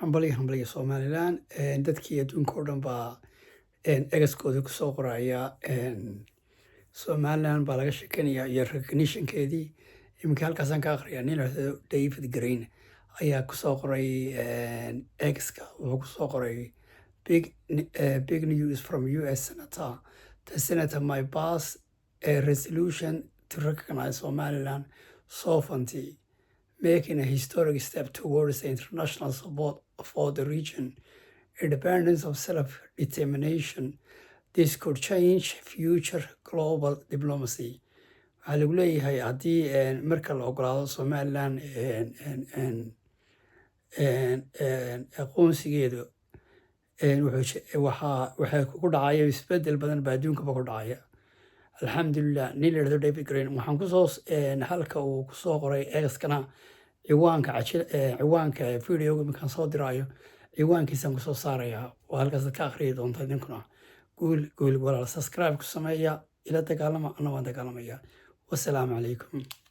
hambalyo Somaliland dadkii adduunkoodh dhan baa egaskooda ku soo qoraya Somaliland baa laga sheekanayaa iyo recognitionkeedii iminka halkaasaan ka akhriyaa nin la yidhaahdo David Green ayaa ku soo qoray egaska wuxuu ku soo qoray big news from US Senator. The Senator might pass a resolution to recognize Somaliland sovereignty, making a historic step towards the international support for the region, independence of self-determination. This could change future global diplomacy. waxaa lagu leeyahay haddii marka la ogolaado Somaliland aqoonsigeedu waxaa ku dhacaya isbedel badan baa adduunkaba ku dhacaya. Alxamdulilah nin la yidhahdo David Green waxaan kusoo halka uu kusoo qoray egaskana ciwaanka videoga markaan soo diraayo ciwaankiisaan kusoo saarayaa oo halkaas ka akhriyi doonta idinkuna guul walaal subscribe ku sameeya ila dagaalama ana waan dagaalamaya. Wassalaamu calaykum.